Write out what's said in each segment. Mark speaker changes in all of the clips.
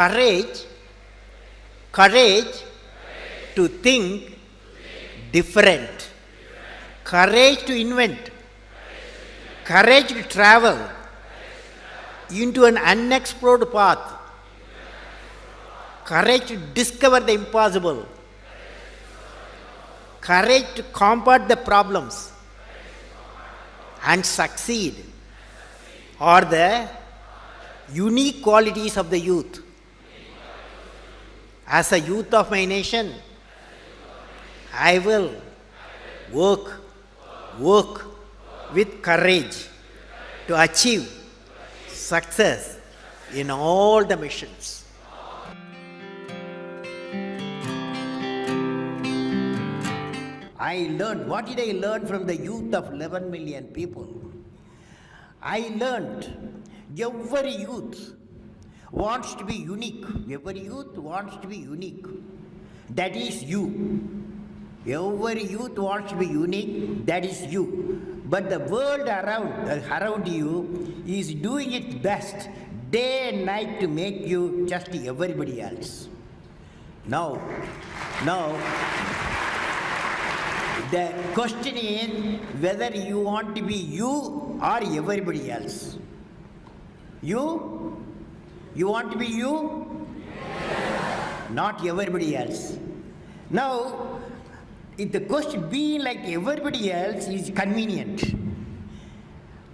Speaker 1: Courage, courage to think different, courage to invent, courage to travel into an unexplored path, courage to discover the impossible, courage to combat the problems and succeed are the unique qualities of the youth. As a youth of my nation, I will work with courage to achieve success in all the missions. I learned, what did I learn from the youth of 11 million people? I learned every youth wants to be unique. Every youth wants to be unique. That is you. Every youth wants to be unique. That is you. But the world around you is doing its best day and night to make you just everybody else. Now, the question is whether you want to be you or everybody else. You want to be you? Yes. Not everybody else. Now, if the question being like everybody else is convenient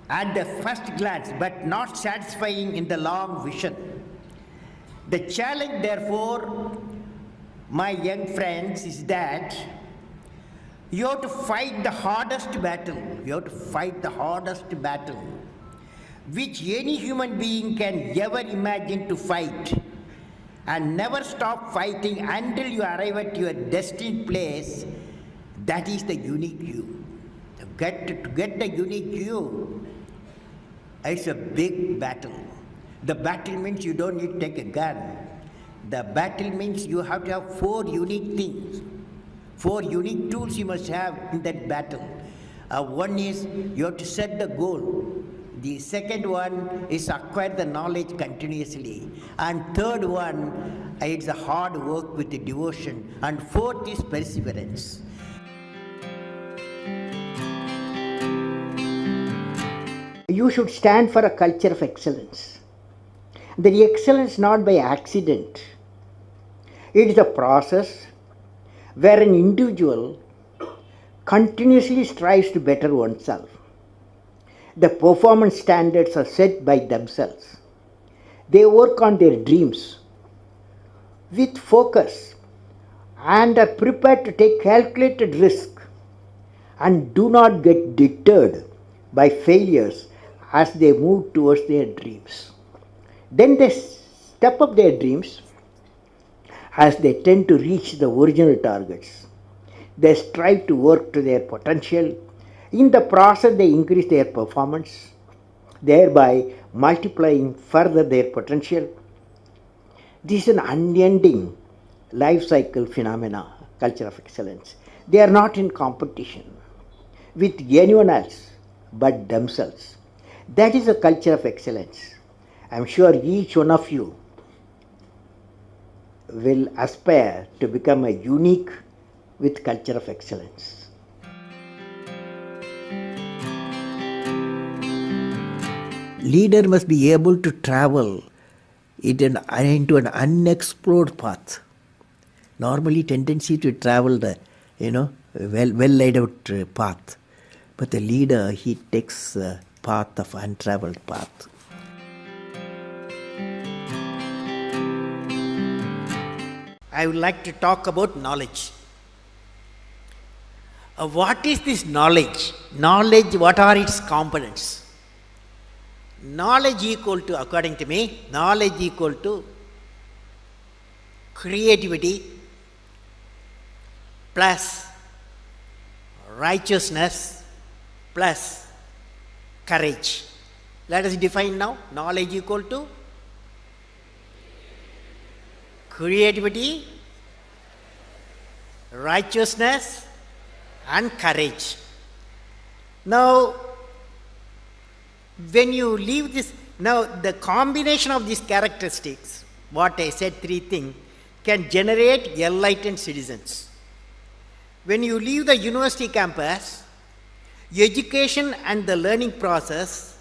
Speaker 1: at the first glance, but not satisfying in the long vision. The challenge, therefore, my young friends, is that you have to fight the hardest battle. You have to fight the hardest battle which any human being can ever imagine to fight, and never stop fighting until you arrive at your destined place. That is the unique you. To get the unique you, it's a big battle. The battle means you don't need to take a gun. The battle means you have to have 4 unique things. 4 unique tools you must have in that battle. One is you have to set the goal. The second one is acquire the knowledge continuously. And third one, it's a hard work with the devotion. And fourth is perseverance. You should stand for a culture of excellence. The excellence not by accident. It is a process where an individual continuously strives to better oneself. The performance standards are set by themselves. They work on their dreams with focus and are prepared to take calculated risk and do not get deterred by failures as they move towards their dreams. Then they step up their dreams as they tend to reach the original targets. They strive to work to their potential. In the process, they increase their performance, thereby multiplying further their potential. This is an unending life cycle phenomena, culture of excellence. They are not in competition with anyone else but themselves. That is a culture of excellence. I am sure each one of you will aspire to become a unique with culture of excellence. Leader must be able to travel into an unexplored path. Normally, tendency to travel the well laid out path, but the leader, he takes the path of untraveled path. I would like to talk about knowledge. What is this knowledge? Knowledge, what are its components? Knowledge equal to, according to me, knowledge equal to creativity plus righteousness plus courage. Let us define now. Knowledge equal to creativity, righteousness and courage. Now, when you leave this, now the combination of these characteristics what I said, three things, can generate enlightened citizens. When you leave the university campus, education and the learning process,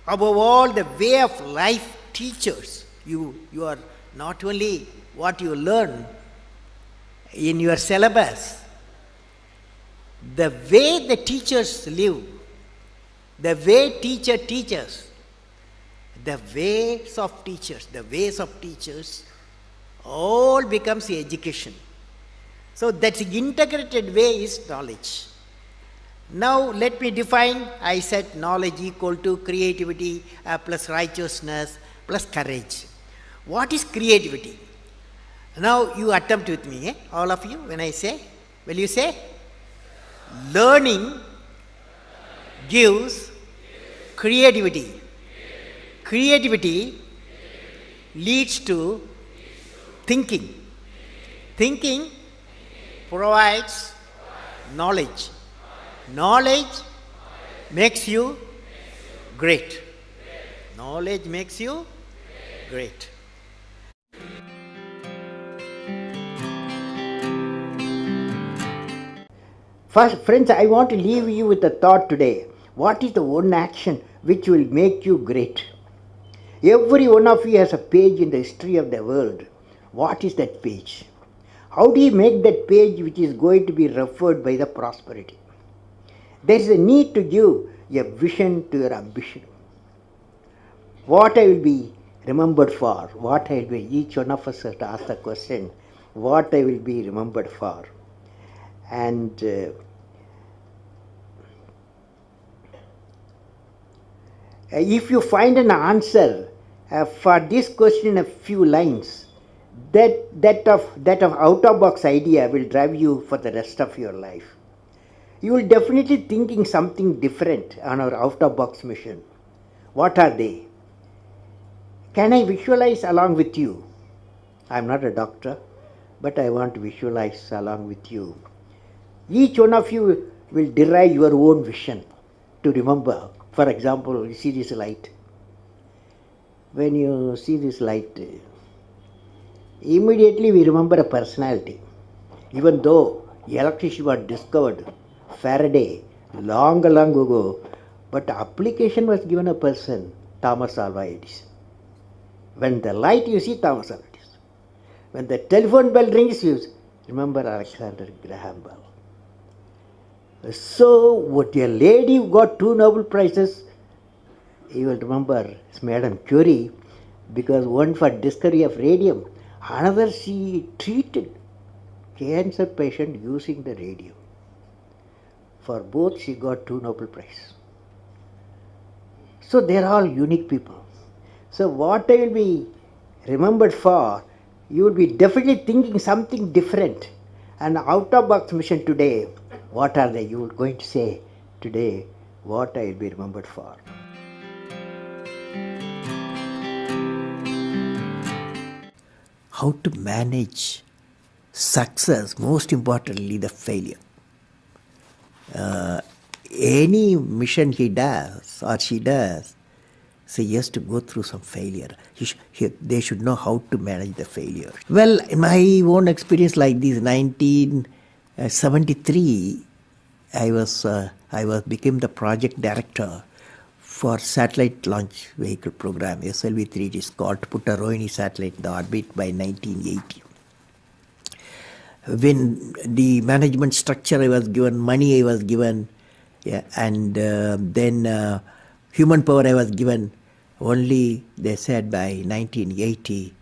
Speaker 1: above all the way of life teachers, you are not only what you learn in your syllabus, the way the teachers live, the way teacher teaches, the ways of teachers, all becomes education. So that's integrated way is knowledge. Now let me define. I said knowledge equal to creativity plus righteousness plus courage. What is creativity? Now you attempt with me, all of you, when I say, will you say? Learning gives creativity. Creativity leads to thinking. Thinking provides knowledge. Knowledge makes you great. Knowledge makes you great. First, friends, I want to leave you with a thought today. What is the one action which will make you great? Every one of you has a page in the history of the world. What is that page? How do you make that page which is going to be referred by the prosperity? There is a need to give a vision to your ambition. What I will be remembered for, what I will be, each one of us has to ask the question, what I will be remembered for. And if you find an answer for this question in a few lines, that of out-of-box idea will drive you for the rest of your life. You will definitely thinking something different on our out-of-box mission. What are they? Can I visualize along with you? I am not a doctor, but I want to visualize along with you. Each one of you will derive your own vision to remember. For example, you see this light. When you see this light, immediately we remember a personality. Even though electricity was discovered, Faraday, long ago, but application was given a person, Thomas Alva Edison. When the light you see, Thomas Alva Edison. When the telephone bell rings, you remember Alexander Graham Bell. So, what a lady who got 2 Nobel Prizes, you will remember Madame Curie, because one for discovery of radium, another she treated cancer patient using the radium. For both she got 2 Nobel Prizes. So they are all unique people. So what I will be remembered for, you will be definitely thinking something different. And out-of-box mission today, what are they? You are going to say today what I will be remembered for. How to manage success, most importantly the failure. Any mission he does or she does, so he has to go through some failure. They should know how to manage the failure. Well, in my own experience like this, 1973, I became the project director for satellite launch vehicle program, SLV-3 it is called, to put a Rohini satellite in the orbit by 1980. When the management structure I was given, money I was given, and then human power I was given, only they said by 1980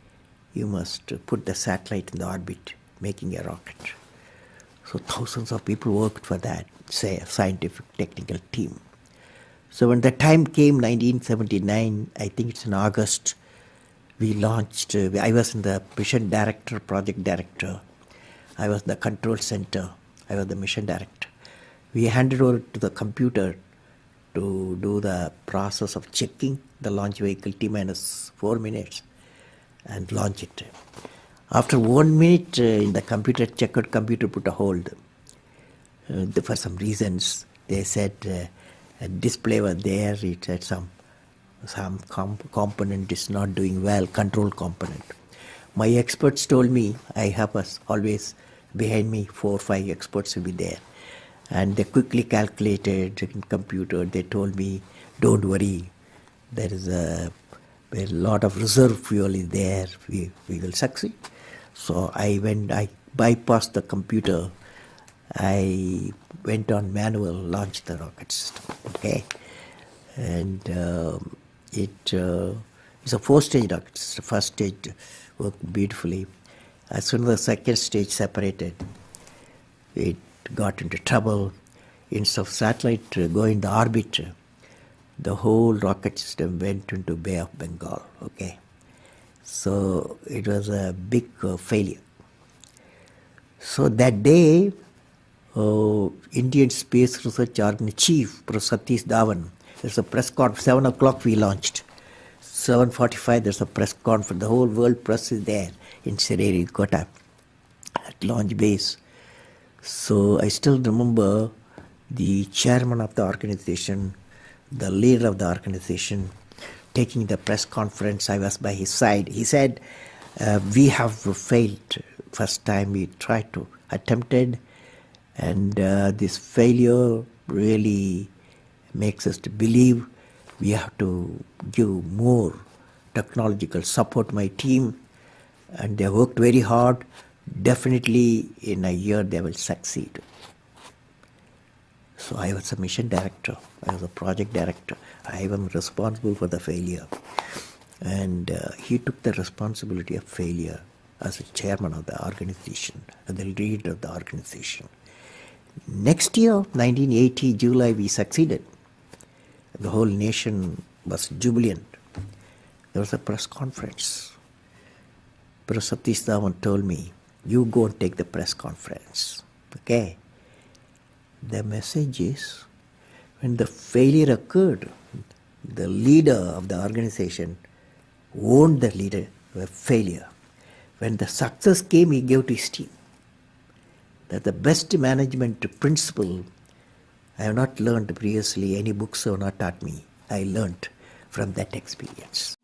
Speaker 1: you must put the satellite in the orbit, making a rocket. So thousands of people worked for that, say a scientific technical team. So when the time came, 1979, I think it's in August, we launched, I was in the mission director, project director. I was the control center. I was the mission director. We handed over to the computer to do the process of checking the launch vehicle T-minus 4 minutes and launch it. After 1 minute, in the computer, checkered computer put a hold. For some reasons, they said a display was there, it had some component is not doing well, control component. My experts told me, I have always behind me 4 or 5 experts will be there. And they quickly calculated in computer. They told me, don't worry, there is a lot of reserve fuel is there. We will succeed. So I bypassed the computer. I went on manual, launched the rocket system. Okay, and it's a 4-stage rocket system. The first stage worked beautifully. As soon as the second stage separated, it got into trouble. Instead of satellite going to orbit, the whole rocket system went into Bay of Bengal. Okay, so it was a big failure. So that day, Indian Space Research Organization Chief, Professor Satish Dhawan, there's a press conference. 7 o'clock we launched. 7:45 there's a press conference. The whole world press is there in Sririkota at launch base. So I still remember the chairman of the organization, the leader of the organization, taking the press conference. I was by his side. He said, we have failed. First time we tried to attempted, and this failure really makes us to believe we have to give more technological support to my team, and they worked very hard. Definitely in a year they will succeed. So I was a mission director, I was a project director, I am responsible for the failure. And he took the responsibility of failure as a chairman of the organization, and the leader of the organization. Next year, 1980, July, we succeeded. The whole nation was jubilant. There was a press conference. Professor Satish Dhawan told me, you go and take the press conference. Okay. The message is, when the failure occurred, the leader of the organization warned the leader of failure. When the success came, he gave to his team. That the best management principle I have not learned previously. Any books have not taught me. I learned from that experience.